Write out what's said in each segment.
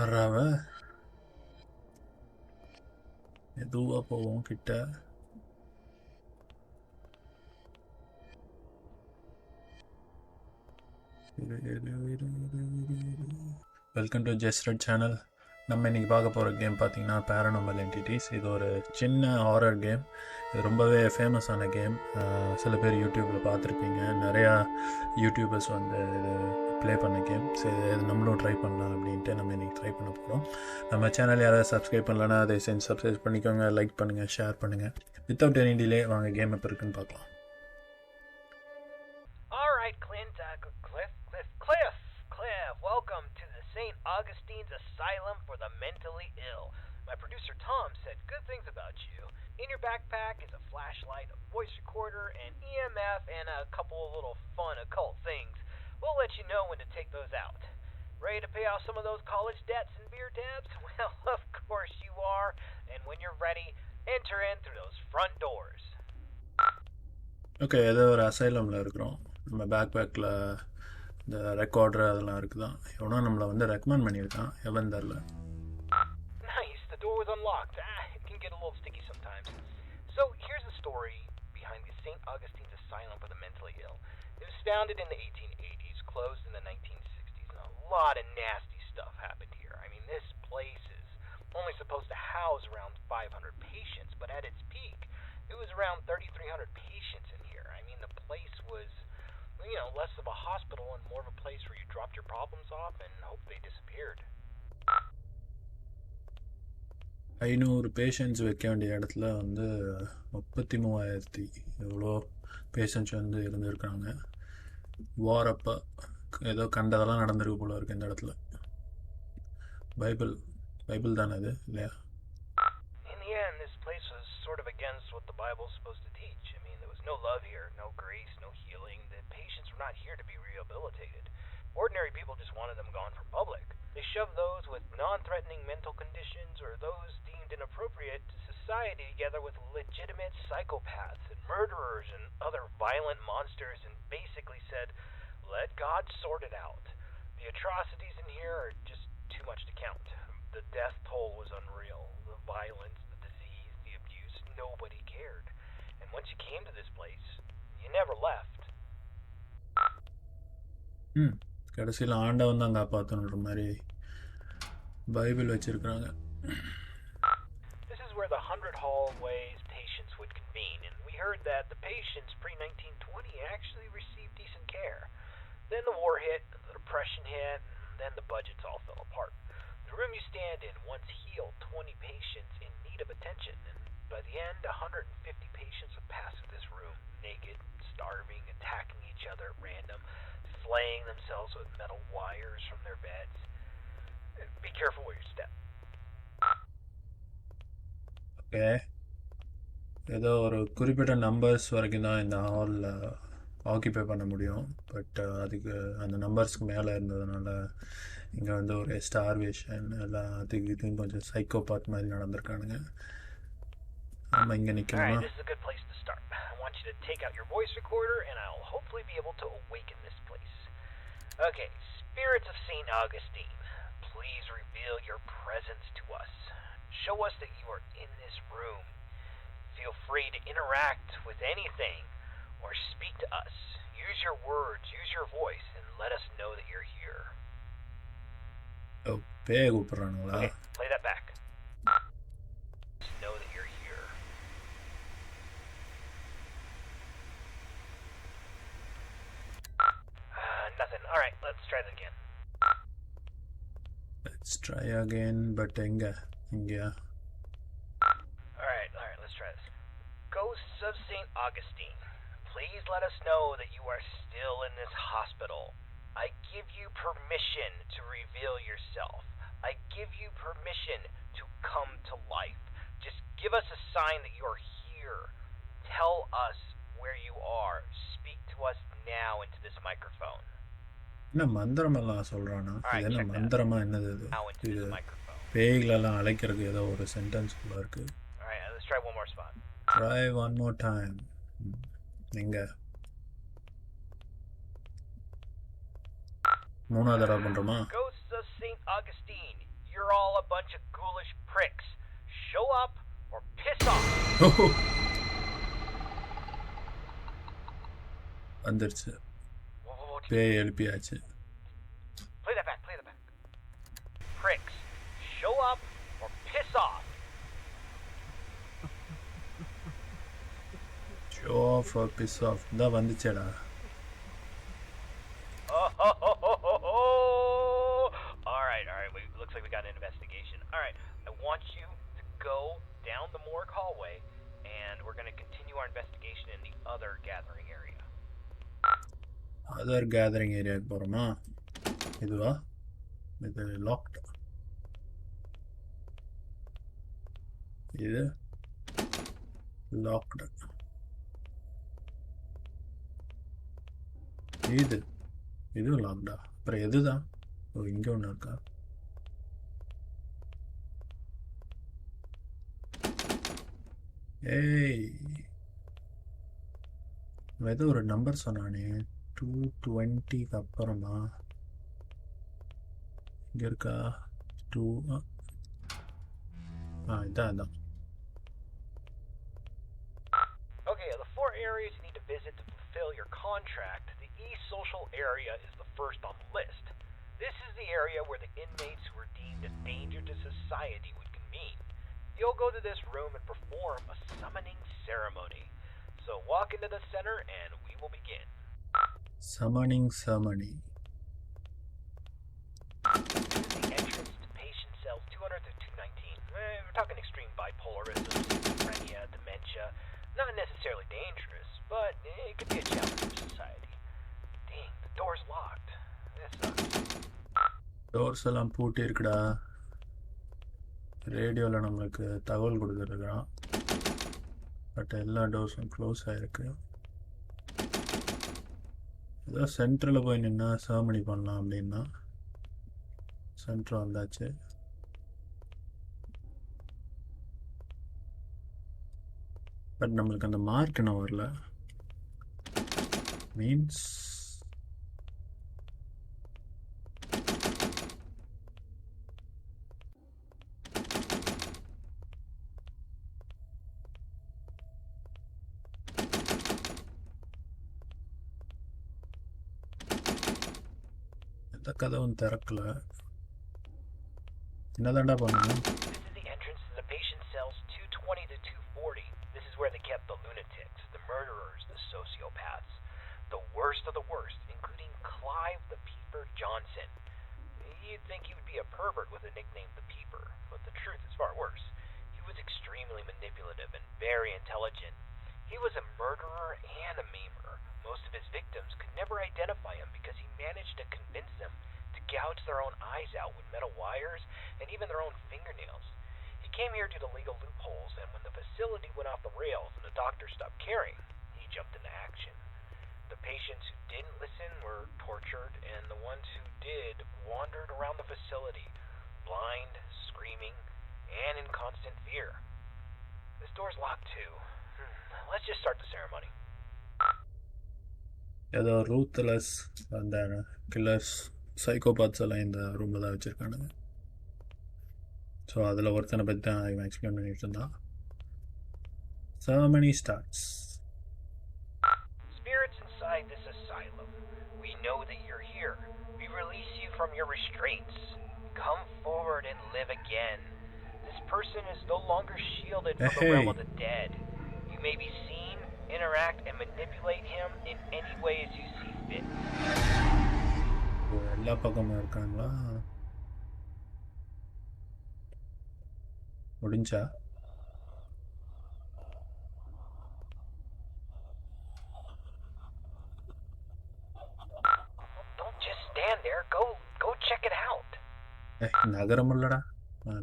அறாவ மெதுவாக போவோம் கிட்ட. Welcome to JuzRed channel. நம்ம இன்றைக்கி பார்க்க போகிற கேம் பார்த்திங்கன்னா Paranormal Entities. இது ஒரு சின்ன ஹாரர் கேம். இது ரொம்பவே ஃபேமஸான கேம். சில பேர் யூடியூப்பில் பார்த்துருப்பீங்க. நிறையா யூடியூபர்ஸ் வந்து இது ப்ளே பண்ண கேம். சரி, இது நம்மளும் ட்ரை பண்ணலாம் அப்படின்ட்டு நம்ம இன்றைக்கி ட்ரை பண்ண போகிறோம். நம்ம சேனல் யாராவது சப்ஸ்கிரைப் பண்ணலன்னா அதை செஞ்சு சப்ஸ்கிரைப் பண்ணிக்கோங்க, லைக் பண்ணுங்கள், ஷேர் பண்ணுங்கள். வித்தவுட் எனி டிலே வாங்க கேம் எப்போ இருக்குன்னு பார்க்கலாம். Welcome to the St. Augustine's Asylum for the Mentally Ill. My producer Tom said good things about you. In your backpack is a flashlight, a voice recorder, an EMF, and a couple of little fun occult things. We'll let you know when to take those out. Ready to pay off some of those college debts and beer tabs? Well, of course you are. And when you're ready, enter in through those front doors. Okay, ஏதோ ஒரு அசைலமில் இருக்கிறோம். நம்ம பேக்பேக்கில் இந்த recorder அதெல்லாம் இருக்குதான். எவனோ நம்மளை வந்து ரெக்கமெண்ட் பண்ணியிருக்கான். எவன் தெரில. Nice, the door was unlocked. It can get a little sticky sometimes. So here's the story behind the St. Augustine's Asylum for the Mentally Ill. It was founded in the 1880s, closed in the 1960s, and a lot of nasty stuff happened here. I mean, this place is only supposed to house around 500 patients, but at its peak, it was around 3,300 patients in here. I mean, the place was, less of a hospital and more of a place where you dropped your problems off and hope they disappeared. 500 patients வைக்க வேண்டிய இடத்துல வந்து 33,000 எவ்வளோ patients வந்து இருந்திருக்காங்க. வாரப்போ ஏதோ கண்டதெல்லாம் நடந்திருக்கு போல இருக்குது இந்த இடத்துல. பைபிள் தானே அது, இல்லையா? In the end, this place was sort of against what the Bible's supposed to teach. I mean, there was no love here, no grace, no healing. The patients were not here to be rehabilitated. Ordinary people just wanted them gone from public. They shoved those with non-threatening mental conditions or those deemed inappropriate to society together with legitimate psychopaths and murderers and other violent monsters and basically said, let God sort it out. The atrocities in here are just too much to count. The death toll was unreal. The violence, the disease, the abuse, nobody cared. And once you came to this place, you never left. கடைசியில் ஆண்டவன் தான் காப்பாற்றணுன்ற மாதிரி Bible வச்சிருக்கிறாங்க. This is where the 100 hallways patients would convene, and we heard that the patients pre-1920 actually received decent care. Then the war hit, the depression hit, and then the budgets all fell apart. The room you stand in once healed 20 patients in need of attention, and by the end, 150 patients would pass through this room, naked, starving, attacking each other at random, slaying themselves with metal wires from their beds. Be careful where you step. Okay, ஏதோ ஒரு குறிப்பிட்ட numbers வரைக்கும் தான் இந்த ஹாலில் ஆக்கியபை பண்ண முடியும். But அதுக்கு அந்த நம்பர்ஸ்க்கு மேலே இருந்ததுனால இங்கே வந்து ஒரு ஸ்டார்வேஷன் எல்லாத்துக்கு இதுவும் கொஞ்சம் சைக்கோபாத் மாதிரி நடந்திருக்கானுங்க. நம்ம இங்கே நிற்கணுமா? This is a good place to start. I want you to take out your voice recorder and I'll hopefully be able to awaken this place. Okay, spirits of St. Augustine, please reveal your presence to us. Show us that you are in this room. Feel free to interact with anything or speak to us. Use your words, use your voice, and let us know that you're here. பேய கூப்பிட்றானுங்களா? Okay, play that back. Just know that you're here. Nothing. All right, let's try that again. Let's try again, but எங்கே? All right, let's try this. Ghosts of St. Augustine, please let us know that you are still in this hospital. I give you permission to reveal yourself. I give you permission to come to life. Just give us a sign that you're here. Tell us where you are. Speak to us now into this microphone. என்ன மந்திரமெல்லாம் சொல்கிறானா? இது என்ன மந்திரமா? என்னது இது? பேய்களெல்லாம் அழைக்கிறதுக்கு ஏதோ ஒரு சென்டென்ஸ்குள்ளே இருக்குது. Alright, let's try one more spot. Try one more time. எங்கே? மூணாவது தடவை பண்ணுறோமா? Ghosts of St. Augustine, you're all a bunch of ghoulish pricks. Show up or piss off. வந்துருச்சு பேய் எழுப்பியாச்சு. Play that back. Pricks, show up or piss off. Show off or piss off. தான் வந்துச்சேடா. Alright. Looks like we got an investigation. Alright, I want you to go down the morgue hallway, and we're going to continue our investigation in the other gathering area. Other gathering area போறோமா? இதுவா? இது locked. இது locked. இது locked. அப்புறம் எதுதான்? ஓ இங்க ஒன்று இருக்கா? ஏய் ஏதோ ஒரு நம்பர் சொன்னானே 220க்கு அப்புறமா இங்கே இருக்கா 2 இதான் Okay, the 4 areas you need to visit to fulfill your contract. The E-social area is the first on the list. This is the area where the inmates who are deemed a danger to society would convene. You'll go to this room and perform a summoning ceremony. So walk into the center and we will begin. Summoning ceremony. This is the entrance to patient cells 200 to 219. We're talking extreme bipolarism, schizophrenia, dementia. Not necessarily dangerous, but it could be a challenge for society. Dang, the door's locked. That sucks. Doors எல்லாம் பூட்டி இருக்குடா. ரேடியோவில் நம்மளுக்கு தகவல் கொடுத்துருக்குறான். But எல்லா டோர்ஸும் close ஆகிருக்கு. ஏதோ சென்டரில் போய் நின்னா சர்மனி பண்ணலாம் அப்படின்னா சென்டர் வந்தாச்சு. பட் நம்மளுக்கு அந்த மார்க் என்ன வரல. மீன்ஸ் எந்த கதவும் திறக்கல. என்னதாண்டா பண்ணணும்? This is the entrance to the patient cells 220 to 240. This is where they kept the lunatics, the murderers, the sociopaths, the worst of the worst, including Clive the Peeper Johnson. You'd think he would be a pervert with a nickname the Peeper, but the truth is far worse. He was extremely manipulative and very intelligent. He was a murderer and a maimer. Most of his victims could never identify him because he managed to convince them to gouge their own eyes out with metal wires and even their own fingernails. He came here due to legal loopholes, and when the facility went off the rails and the doctors stopped caring, he jumped into action. The patients who didn't listen were tortured, and the ones who did wandered around the facility, blind, screaming, and in constant fear. This door's locked too. Let's just start the ceremony. ஏதோ ruthless அந்த killers சைக்கோபாத்ஸ் எல்லாம் இந்த ரூமில் தான் வச்சுருக்கானுங்க. So அதில் ஒருத்தனை பற்றி தான் இவன் எக்ஸ்பிளைன் பண்ணிட்டு இருந்தான். Ceremony starts. Spirits inside this asylum, we know that you're here. We release you from your restraints. Come forward and live again. This person is no longer shielded from the realm of the dead. You may be seen, interact, and manipulate him in any way as you see fit. எல்லா பக்கமும் இருக்காங்களா? முடிஞ்சா? Don't just stand there. Go check it out. நகரம் இல்லடா.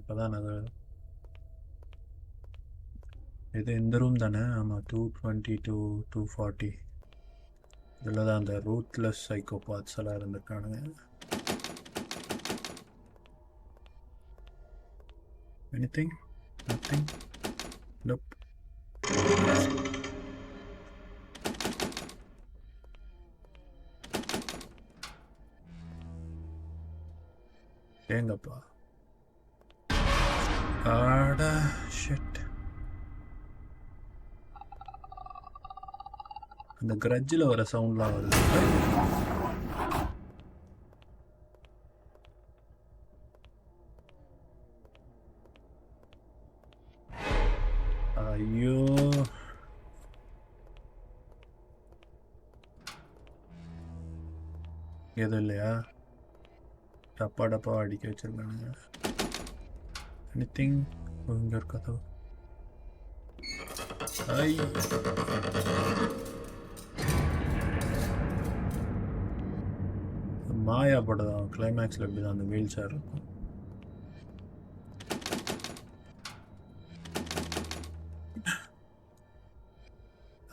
இப்போதான் நகரம். இது இந்த ரூம் தானே? ஆமாம், 220 to 240. இதில் தான் அந்த ரூத்லெஸ் சைக்கோபாத்ஸ் எல்லாம் இருந்திருக்கானுங்க. Anything? Nothing? Nope. ஏங்கப்பா ஆடா ஷிட். அந்த கிரட்ஜில் வர சவுண்ட்லாம் வருது. ஐயோ, எதுவும் இல்லையா? டப்பா டப்பா அடிக்க வச்சிருக்கானுங்க. எனிதிங்? இங்கே ஒரு கதவு. ஐ, மாயா படம் கிளைமேக்ஸில் எப்படி தான் அந்த வீல் சேர் இருக்கும்.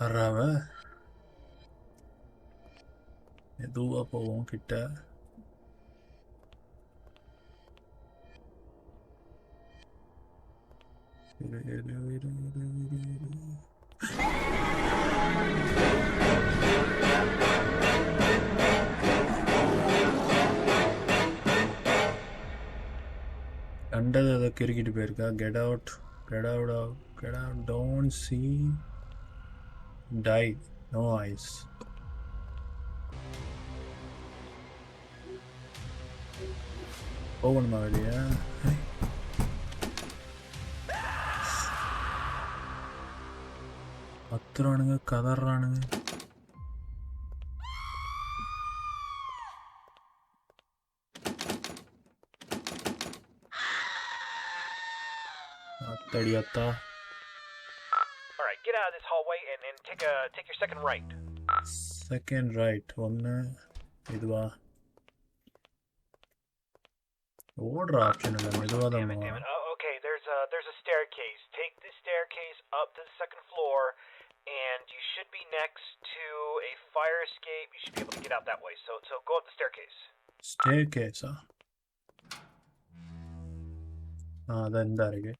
அறாவ எதுவா போவோம் கிட்ட. கண்டது அதை கிறுக்கிட்டு போயிருக்கா. Get out, get out, get out, don't see, die, no eyes. போகணுமா வெளியே? கத்துறானுங்க, கதறானுங்க. அத்தடி அத்தா. All right, get out of this hallway and take your second right. Second right. ஒன்று இதுவா? ஓடுற ஆப்ஷன் இல்லை, மெதுவாக தான் போகணும். Okay, there's a staircase. Take the staircase up to the second floor, and you should be next to a fire escape. You should be able to get out that way. So go up the staircase. Staircase? அதான் இந்த இருக்கு.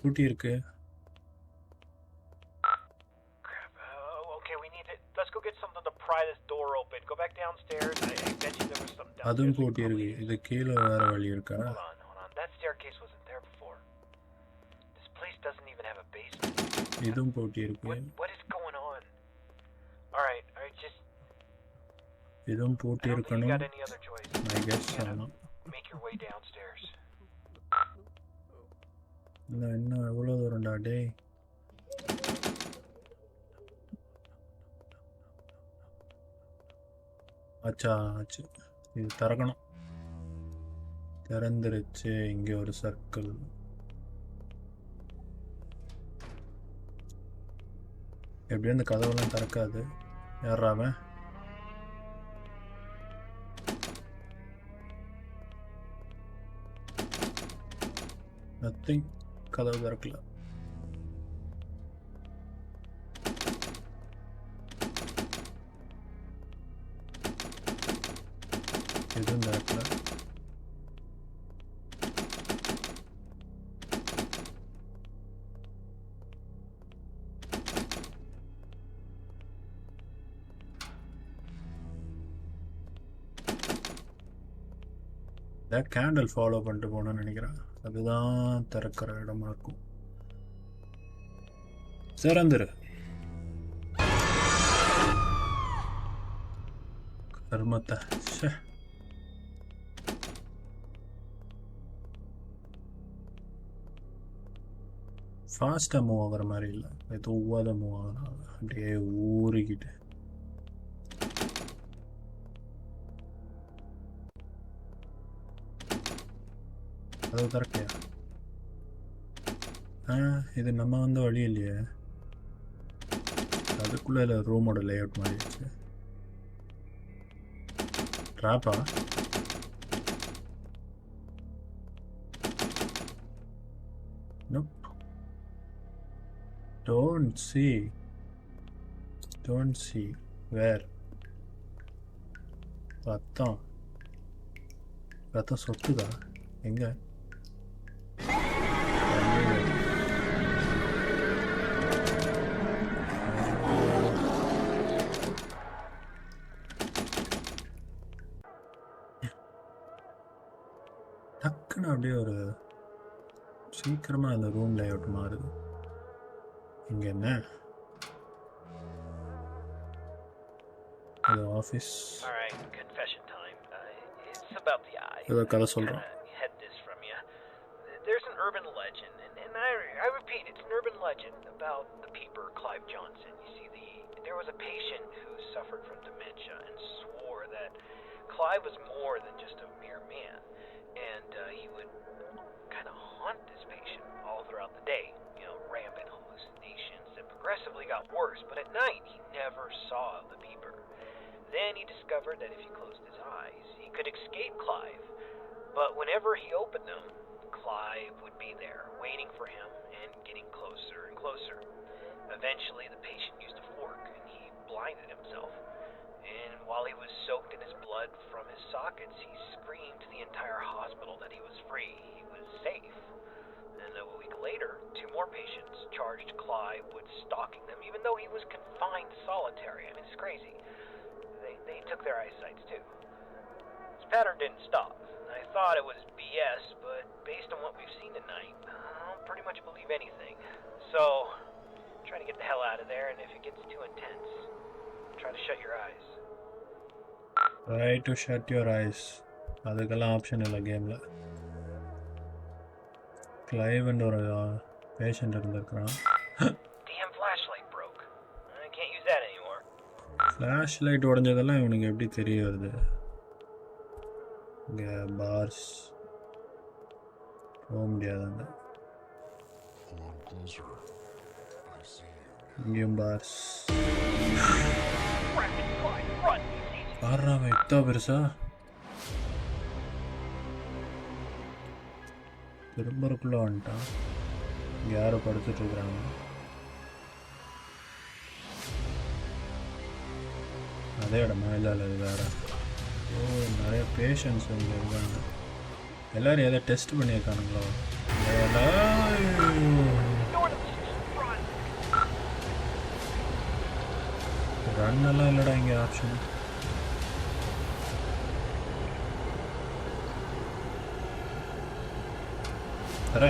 கூட்டி இருக்கு. Okay, we need to. Let's go get something to pry this door open. Go back downstairs. I bet you there was something downstairs. அதுவும் கூட்டி இருக்கு. இது கீழே வேற வழி இருக்கா? Hold on. That staircase wasn't there before. This place doesn't even have a basement. இதுவும் கூட்டி இருக்கு. What is going on? All right, just. இதுவும் கூட்டி இருக்கணும். You got any other choice? I guess so. Make your way downstairs. இன்னும் எவ்வளோ தூரம்டா டேய்? ஆச்சு, இது திறக்கணும். திறந்துருச்சு. இங்கே ஒரு சர்க்கிள். எப்படியும் இந்த கதவுலாம் திறக்காது. யாராம நத்திங். கதவு திறக்கல. எதுவும் திறக்கல. கேண்டில் ஃபாலோ பண்ணிட்டு போகணும்னு நினைக்கிறேன். அதுதான் திறக்கிற இடமா இருக்கும். சிறந்துரு கர்மத்தை. ஃபாஸ்ட்டாக மூவ் ஆகிற மாதிரி இல்லை, எதுவாக மூவ் ஆகுறாங்க. அப்படியே ஊறிக்கிட்டு. அது திறக்கையா? இது நம்ம வந்த வழி இல்லையே. அதுக்குள்ள ரூமோட லேஅவுட் மாறிடுச்சு. ட்ராப்பா? Nope. Don't see. Where? ரத்தம் சொத்துதா? எங்க? டக்குன்னு அப்படியே ஒரு சீக்கிரமாக அந்த ரூம் லேஅவுட் மாறுது. இங்கே என்ன அது office Alright, confession time. It's about the eye. ஏதோ கதை I சொல்கிறோம். kinda had this from you. There's an urban legend, and I repeat, it's an urban legend about the peeper Clive Johnson. You see, there was a patient who suffered from dementia and swore that Clive was more than just a mere man, and he would kind of haunt this patient all throughout the day. You know, rampant hallucinations that progressively got worse, but at night he never saw the peeper. Then he discovered that if he closed his eyes, he could escape Clive, but whenever he opened them, Clive would be there, waiting for him and getting closer and closer. Eventually, the patient used a fork and he blinded himself. And while he was soaked in his blood from his sockets, he screamed to the entire hospital that he was free, he was safe. And a week later, 2 more patients charged Clive with stalking them, even though he was confined to solitary. I mean, it's crazy. They took their eyesights too. This pattern didn't stop. I thought it was BS, but based on what we've seen tonight, I'll pretty much believe anything. So, try to get the hell out of there, and if it gets too intense, try to shut your eyes. Try to shut your eyes. அதுக்கெல்லாம் option இல்லை கேமில். கிளைவ்ன்ற ஒரு patient இருந்திருக்கிறான். Damn flashlight broke. I can't use that anymore. Flashlight உடஞ்சதெல்லாம் இவனுக்கு எப்படி தெரிய வருது? இங்கே பார்ஸ் போக முடியாதாங்க. இங்கேயும் பார்ஸ். பாடுறாம இத்தா பெருசா திரும்பறக்குள்ள வந்துட்டான். இங்கே யாரோ படுத்துட்டு இருக்கிறாங்க. அதே இடமா இல்லை அது வேற. ஓ, நிறைய பேஷண்ட்ஸ் இங்கே இருக்காங்க. எல்லோரும் எதை டெஸ்ட் பண்ணியிருக்கானுங்களோ? ரன்னெல்லாம் இல்லைடா இங்கே ஆப்ஷன். தர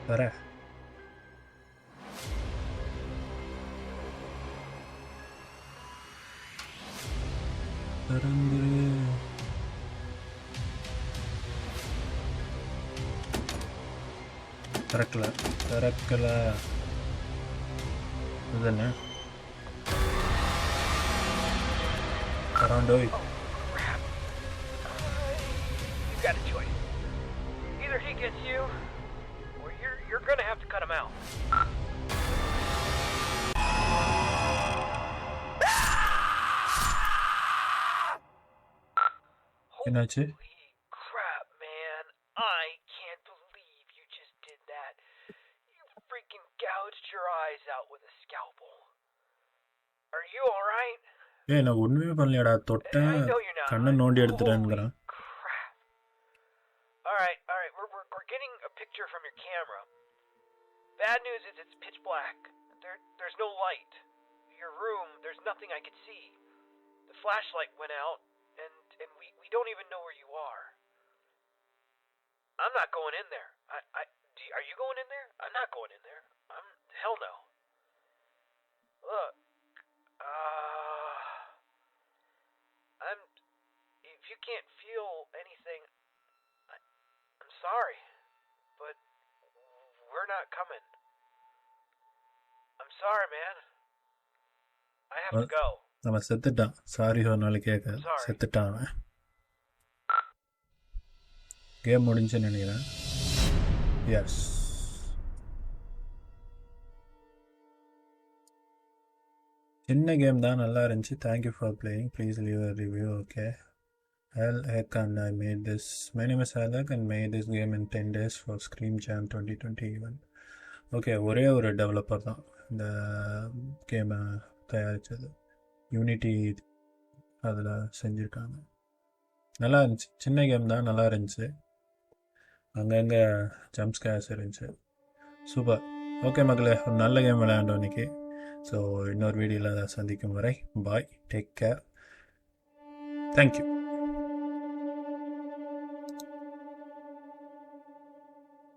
தர திறந்துரு. திறக்கல திறக்கல. இதுதானே Around Oh, crap. You got a choice. Either he gets you, or you're gonna have to cut him out. என்னாச்சு? Holy crap, man. I can't believe you just did that. You freaking gouged your eyes out with a scalpel. Are you alright? ஏய், நான் ஒன்றுமே பண்ணலையாடா. தொட்டேன், கண்ணை நோண்டி எடுத்துட்டேன்ங்கிறான். Alright, we're getting a picture from your camera. Bad news is it's pitch black. There's no light. Your room, there's nothing I could see. The flashlight went out, and we don't even know where you are. I'm not going in there. Are you going in there? I'm not going in there. Hell no. Look, if you can't feel anything, I'm sorry, but we're not coming. I'm sorry, man. I have to go. அவன் செத்துட்டான். Sorry சொன்னாலும் கேட்க செத்துட்டான் அவன். Game முடிஞ்சுன்னு நினைக்கிறேன். S, சின்ன game தான், நல்லா இருந்துச்சு. Thank you for playing. Please leave a review. Okay. Heck, and I made this. My name is Alec and made this game in 10 days for Scream Jam 2021. Okay, ஒரே ஒரு டெவலப்பர் தான் இந்த கேமை தயாரித்தது. யூனிட்டி அதில் செஞ்சுருக்காங்க. நல்லா இருந்துச்சு. சின்ன கேம் தான், நல்லா இருந்துச்சு. அங்கங்கே ஜம்ப் ஸ்கேர்ஸ் இருந்துச்சு. சூப்பர். ஓகே மக்களே, ஒரு நல்ல கேம் விளையாண்டோம் இன்றைக்கி. ஸோ இன்னொரு வீடியோவில் சந்திக்கும் வரை பாய், டேக் கேர், தேங்க்யூ.